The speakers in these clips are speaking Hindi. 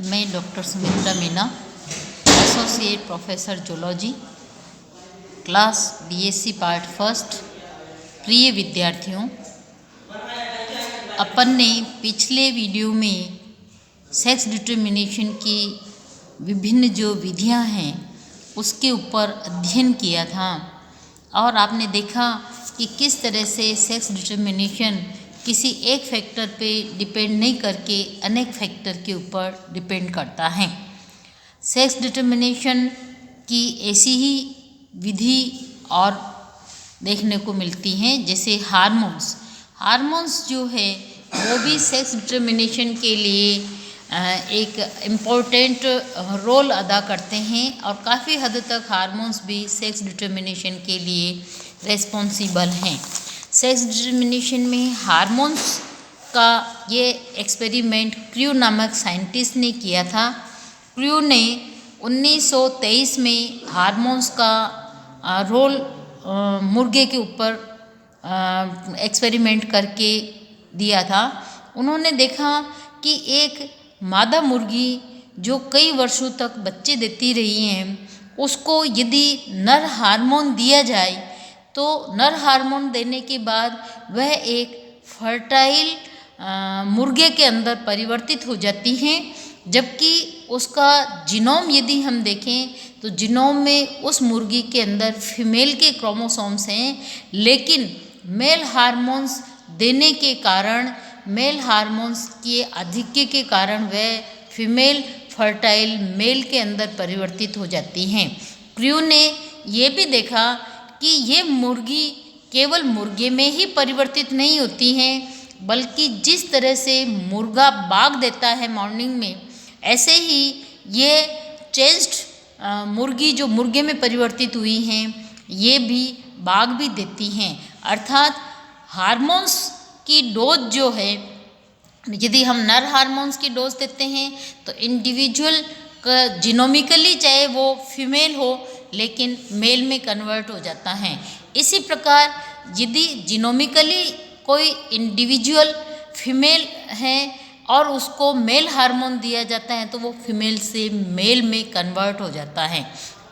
मैं doctor Sumitra Meena, associate professor zoology, class BSc part first. प्रिय विद्यार्थियों, अपन ने पिछले वीडियो में सेक्स डिटर्मिनेशन की विभिन्न जो विधियां हैं उसके ऊपर अध्ययन किया था और आपने देखा कि किस तरह से सेक्स डिटर्मिनेशन किसी एक फैक्टर पे डिपेंड नहीं करके अनेक फैक्टर के ऊपर डिपेंड करता है। सेक्स डिटर्मिनेशन की ऐसी ही विधि और देखने को मिलती हैं, जैसे हार्मोन्स जो है वो भी सेक्स डिटर्मिनेशन के लिए एक इम्पोर्टेंट रोल अदा करते हैं और काफ़ी हद तक हार्मोन्स भी सेक्स डिटर्मिनेशन के लिए रेस्पॉन्सिबल हैं। सेक्स डिटर्मिनेशन में हार्मोन्स का ये एक्सपेरिमेंट क्रू नामक साइंटिस्ट ने किया था। क्रू ने 1923 में हार्मोन्स का रोल मुर्गे के ऊपर एक्सपेरिमेंट करके दिया था। उन्होंने देखा कि एक मादा मुर्गी जो कई वर्षों तक बच्चे देती रही हैं, उसको यदि नर हार्मोन दिया जाए तो नर हार्मोन देने के बाद वह एक फर्टाइल मुर्गे के अंदर परिवर्तित हो जाती हैं, जबकि उसका जीनोम यदि हम देखें तो जीनोम में उस मुर्गी के अंदर फीमेल के क्रोमोसोम्स हैं, लेकिन मेल हार्मोन्स देने के कारण, मेल हार्मोन्स के आधिक्य के कारण वह फीमेल फर्टाइल मेल के अंदर परिवर्तित हो जाती हैं। क्रू ने ये भी देखा कि ये मुर्गी केवल मुर्गे में ही परिवर्तित नहीं होती हैं, बल्कि जिस तरह से मुर्गा बाग देता है मॉर्निंग में, ऐसे ही ये चेंज्ड मुर्गी जो मुर्गे में परिवर्तित हुई हैं ये भी बाग भी देती हैं। अर्थात हार्मोन्स की डोज जो है, यदि हम नर हार्मोन्स की डोज देते हैं तो इंडिविजुअल का जीनोमिकली चाहे वो फीमेल हो लेकिन मेल में कन्वर्ट हो जाता है। इसी प्रकार यदि जीनोमिकली कोई इंडिविजुअल फीमेल है और उसको मेल हार्मोन दिया जाता है तो वो फीमेल से मेल में कन्वर्ट हो जाता है।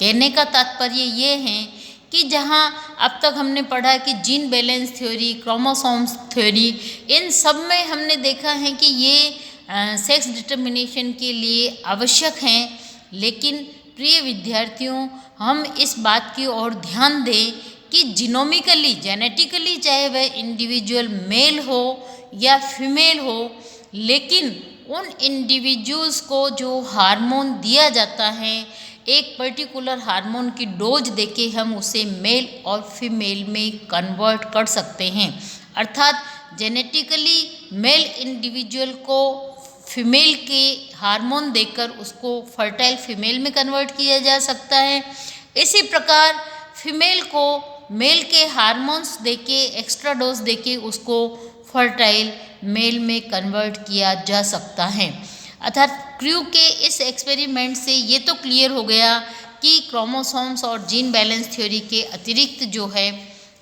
कहने का तात्पर्य ये है कि जहाँ अब तक हमने पढ़ा कि gene balance theory, chromosomes theory, इन सब में हमने देखा है कि ये सेक्स डिटर्मिनेशन के लिए आवश्यक हैं, लेकिन प्रिय विद्यार्थियों, हम इस बात की ओर ध्यान दें कि जीनोमिकली, जेनेटिकली चाहे वह इंडिविजुअल मेल हो या फीमेल हो, लेकिन उन इंडिविजुअल्स को जो हार्मोन दिया जाता है, एक पर्टिकुलर हार्मोन की डोज देके हम उसे मेल और फीमेल में कन्वर्ट कर सकते हैं। अर्थात जेनेटिकली मेल इंडिविजुअल को फीमेल के हार्मोन देकर उसको फर्टाइल फीमेल में कन्वर्ट किया जा सकता है। इसी प्रकार फीमेल को मेल के हार्मोन्स देके, एक्स्ट्रा डोज देके उसको फर्टाइल मेल में कन्वर्ट किया जा सकता है। अर्थात क्रू के इस एक्सपेरिमेंट से ये तो क्लियर हो गया कि क्रोमोसोम्स और जीन बैलेंस थ्योरी के अतिरिक्त जो है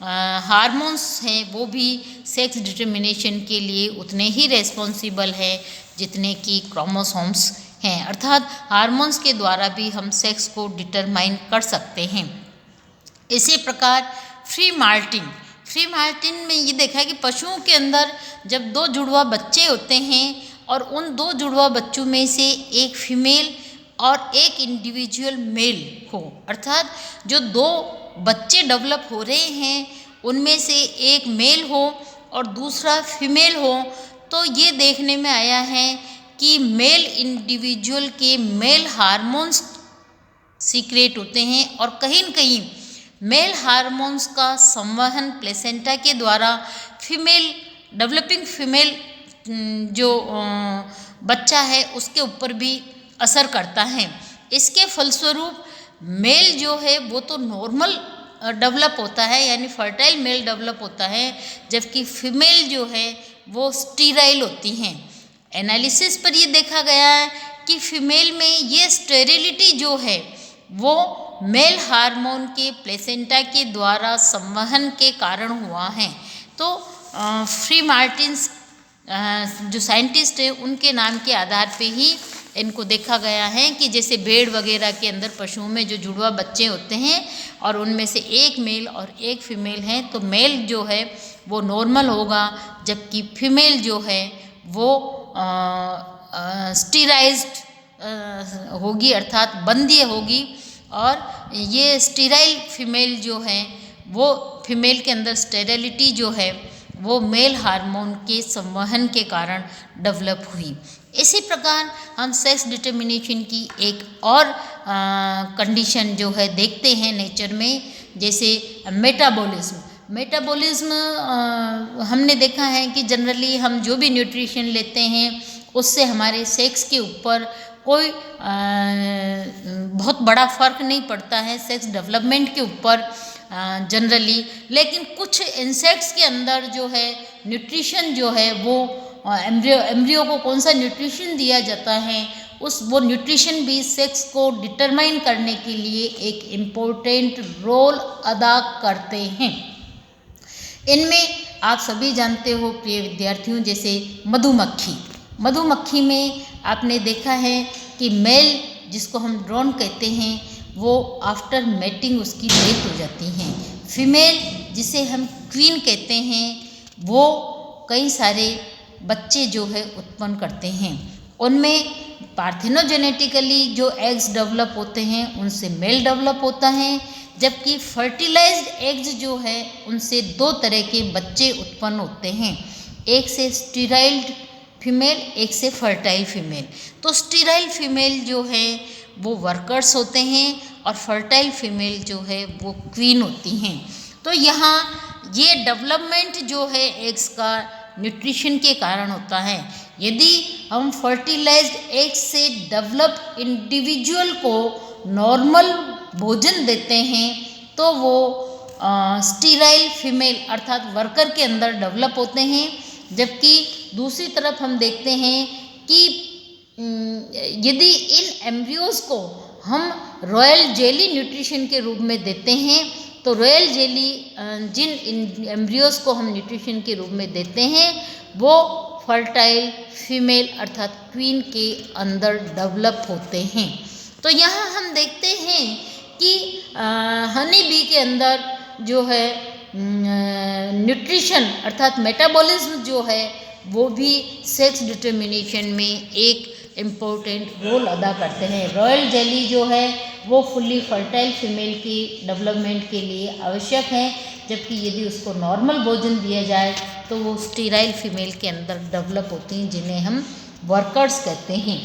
हार्मोन्स हैं वो भी सेक्स डिटर्मिनेशन के लिए उतने ही रेस्पॉन्सिबल है जितने कि क्रोमोसोम्स हैं। अर्थात हार्मोन्स के द्वारा भी हम सेक्स को डिटरमाइन कर सकते हैं। इसी प्रकार फ्री मार्टिन में ये देखा है कि पशुओं के अंदर जब दो जुड़वा बच्चे होते हैं और उन दो जुड़वा बच्चों में से एक फीमेल और एक इंडिविजुअल मेल हो, अर्थात जो दो बच्चे डेवलप हो रहे हैं उनमें से एक मेल हो और दूसरा फीमेल हो, तो ये देखने में आया है कि मेल इंडिविजुअल के मेल हार्मोन्स सीक्रेट होते हैं और कहीं न कहीं मेल हार्मोन्स का संवहन प्लेसेंटा के द्वारा फीमेल, डेवलपिंग फीमेल जो बच्चा है उसके ऊपर भी असर करता है। इसके फलस्वरूप मेल जो है वो तो नॉर्मल डेवलप होता है, यानी फर्टाइल मेल डेवलप होता है, जबकि फीमेल जो है वो स्टीराइल होती हैं। एनालिसिस पर ये देखा गया है कि फीमेल में ये स्टेरिलिटी जो है वो मेल हार्मोन के प्लेसेंटा के द्वारा संवहन के कारण हुआ है। तो फ्री मार्टिन्स जो साइंटिस्ट है उनके नाम के आधार पे ही इनको देखा गया है कि जैसे भेड़ वगैरह के अंदर पशुओं में जो जुड़वा बच्चे होते हैं और उनमें से एक मेल और एक फीमेल है, तो मेल जो है वो नॉर्मल होगा, जबकि फीमेल जो है वो स्टीराइज्ड होगी, अर्थात बंध्य होगी। और ये स्टीराइल फीमेल जो है वो फीमेल के अंदर स्टेरिलिटी जो है वो मेल हार्मोन के संवहन के कारण डेवलप हुई। इसी प्रकार हम सेक्स डिटर्मिनेशन की एक और कंडीशन जो है देखते हैं नेचर में, जैसे मेटाबॉलिज्म। मेटाबॉलिज्म हमने देखा है कि जनरली हम जो भी न्यूट्रिशन लेते हैं उससे हमारे सेक्स के ऊपर कोई बहुत बड़ा फ़र्क नहीं पड़ता है सेक्स डेवलपमेंट के ऊपर जनरली। लेकिन कुछ इंसेक्ट्स के अंदर जो है न्यूट्रिशन जो है वो एम्ब्रियो को कौन सा न्यूट्रिशन दिया जाता है वो न्यूट्रिशन भी सेक्स को डिटरमाइन करने के लिए एक इम्पोर्टेंट रोल अदा करते हैं। इनमें आप सभी जानते हो प्रिय विद्यार्थियों, जैसे मधुमक्खी में आपने देखा है कि मेल जिसको हम ड्रोन कहते हैं वो आफ्टर मेटिंग उसकी डेथ हो जाती हैं। फीमेल जिसे हम क्वीन कहते हैं वो कई सारे बच्चे जो है उत्पन्न करते हैं। उनमें पार्थेनोजेनेटिकली जो एग्स डेवलप होते हैं उनसे मेल डेवलप होता है, जबकि फर्टिलाइज्ड एग्स जो है उनसे दो तरह के बच्चे उत्पन्न होते हैं, एक से स्टीराइल्ड फीमेल, एक से फर्टाइल फीमेल। तो स्टीराइल फीमेल जो है वो वर्कर्स होते हैं और फर्टाइल फीमेल जो है वो क्वीन होती हैं। तो यहाँ ये डेवलपमेंट जो है एग्स का न्यूट्रिशन के कारण होता है। यदि हम फर्टिलाइज्ड एग से डेवलप इंडिविजुअल को नॉर्मल भोजन देते हैं तो वो स्टीराइल फीमेल अर्थात वर्कर के अंदर डेवलप होते हैं, जबकि दूसरी तरफ हम देखते हैं कि यदि इन एम्ब्रियोज को हम रॉयल जेली न्यूट्रिशन के रूप में देते हैं तो रॉयल जेली जिन एम्ब्रियोज को हम न्यूट्रिशन के रूप में देते हैं वो फर्टाइल फीमेल अर्थात क्वीन के अंदर डेवलप होते हैं। तो यहाँ हम देखते हैं कि हनी बी के अंदर जो है न्यूट्रिशन अर्थात मेटाबॉलिज्म जो है वो भी सेक्स डिटर्मिनेशन में एक इम्पोर्टेंट रोल अदा करते हैं। रॉयल जेली जो है वो फुल्ली फर्टाइल फीमेल की डेवलपमेंट के लिए आवश्यक है, जबकि यदि उसको नॉर्मल भोजन दिया जाए तो वो स्टीराइल फीमेल के अंदर डेवलप होती हैं, जिन्हें हम वर्कर्स कहते हैं।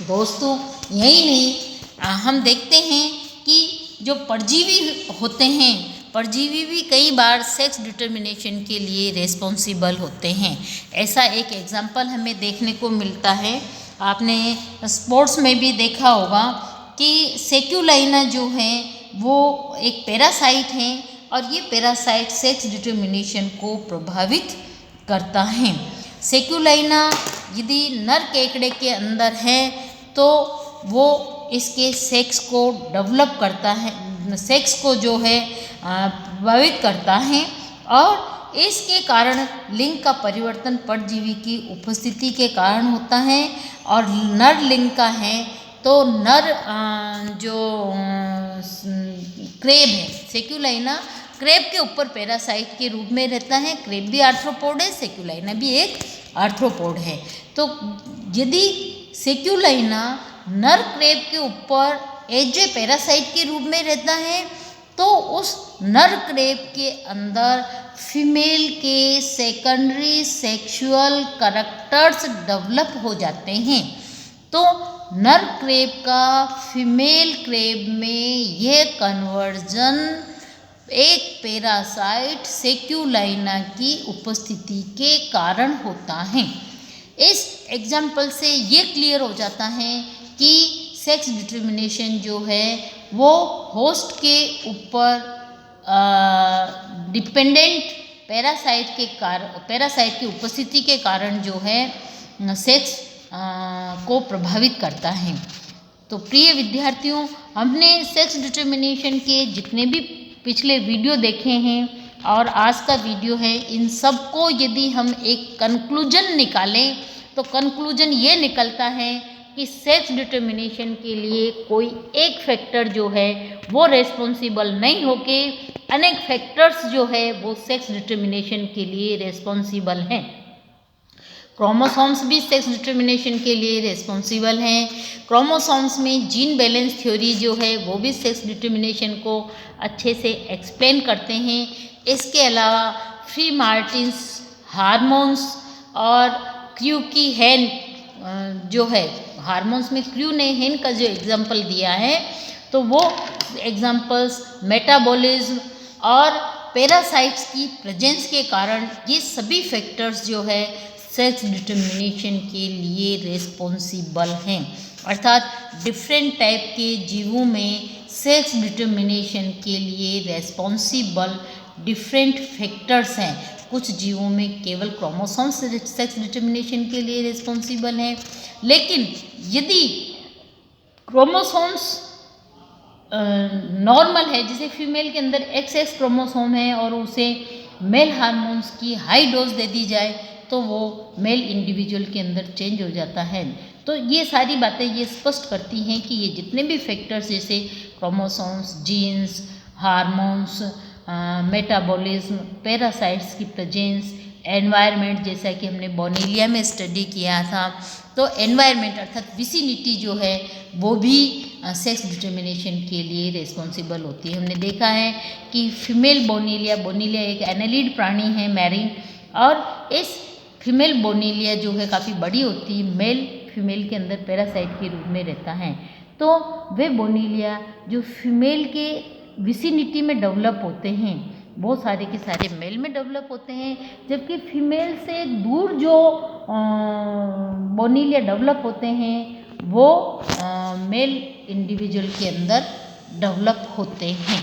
दोस्तों यही नहीं, हम देखते हैं कि जो परजीवी होते हैं, परजीवी भी कई बार सेक्स डिटर्मिनेशन के लिए रिस्पॉन्सिबल होते हैं। ऐसा एक एग्जाम्पल हमें देखने को मिलता है, आपने स्पोर्ट्स में भी देखा होगा कि सेक्युलाइना जो है वो एक पैरासाइट हैं और ये पैरासाइट सेक्स डिटर्मिनेशन को प्रभावित करता है। सेक्युलाइना यदि नर केकड़े के अंदर है तो वो इसके सेक्स को डेवलप करता है, सेक्स को जो है प्रभावित करता है और इसके कारण लिंग का परिवर्तन परजीवी की उपस्थिति के कारण होता है। और नर लिंग का है तो नर जो क्रेब है, सेक्युलाइना क्रेब के ऊपर पैरासाइट के रूप में रहता है। क्रेब भी आर्थ्रोपोड है, सेक्युलाइना भी एक आर्थ्रोपोड है। तो यदि सेक्युलाइना नर क्रेब के ऊपर एज ए पैरासाइट के रूप में रहता है तो उस नर क्रेब के अंदर फीमेल के सेकेंडरी सेक्सुअल कैरेक्टर्स डेवलप हो जाते हैं। तो नर क्रेब का फीमेल क्रेब में यह कन्वर्जन एक पैरासाइट सेक्युलाइना की उपस्थिति के कारण होता है। इस एग्जाम्पल से ये क्लियर हो जाता है कि सेक्स डिटर्मिनेशन जो है वो होस्ट के ऊपर डिपेंडेंट पैरासाइट की उपस्थिति के कारण जो है सेक्स को प्रभावित करता है। तो प्रिय विद्यार्थियों, हमने सेक्स डिटर्मिनेशन के जितने भी पिछले वीडियो देखे हैं और आज का वीडियो है, इन सब को यदि हम एक कंक्लूजन निकालें तो कंक्लूजन ये निकलता है कि सेक्स डिटर्मिनेशन के लिए कोई एक फैक्टर जो है वो रेस्पॉन्सिबल नहीं होके अनेक फैक्टर्स जो है वो सेक्स डिटर्मिनेशन के लिए रेस्पॉन्सिबल हैं। क्रोमोसोम्स भी सेक्स डिटर्मिनेशन के लिए रेस्पॉन्सिबल हैं। क्रोमोसोम्स में जीन बैलेंस थ्योरी जो है वो भी सेक्स डिटर्मिनेशन को अच्छे से एक्सप्लेन करते हैं। इसके अलावा फ्री मार्टिन्स हार्मोन्स और क्रू की हेन जो है, हार्मोन्स में क्रू ने हेन का जो एग्जाम्पल दिया है तो वो एग्जाम्पल्स मेटाबॉलिज्म और पैरासाइट्स की प्रेजेंस के कारण ये सभी फैक्टर्स जो है सेक्स डिटर्मिनेशन के लिए रेस्पॉन्सिबल हैं। अर्थात डिफरेंट टाइप के जीवों में सेक्स डिटर्मिनेशन के लिए रेस्पॉन्सिबल डिफरेंट फैक्टर्स हैं। कुछ जीवों में केवल क्रोमोसोम्स सेक्स डिटर्मिनेशन के लिए रेस्पॉन्सिबल हैं, लेकिन यदि क्रोमोसोम्स नॉर्मल है, जैसे फीमेल के अंदर XX क्रोमोसोम है और उसे मेल हार्मोन्स की हाई डोज दे दी जाए तो वो मेल इंडिविजुअल के अंदर चेंज हो जाता है। तो ये सारी बातें ये स्पष्ट करती हैं कि ये जितने भी फैक्टर्स जैसे chromosomes, genes, hormones, metabolism, parasites की प्रेजेंस, एनवायरनमेंट, जैसा कि हमने बोनीलिया में स्टडी किया था, तो एनवायरनमेंट अर्थात विसिनिटी जो है वो भी सेक्स डिटर्मिनेशन के लिए रिस्पॉन्सिबल होती है। हमने देखा है कि फीमेल बोनीलिया एक एनालिड प्राणी है, मैरीन, और इस फीमेल बोनीलिया जो है काफ़ी बड़ी होती है, मेल फीमेल के अंदर पैरासाइट के रूप में रहता है। तो वे बोनीलिया जो फीमेल के विसिनिटी में डेवलप होते हैं, बहुत सारे के सारे मेल में डेवलप होते हैं, जबकि फीमेल से दूर जो बोनीलिया डेवलप होते हैं वो मेल इंडिविजुअल के अंदर डेवलप होते हैं।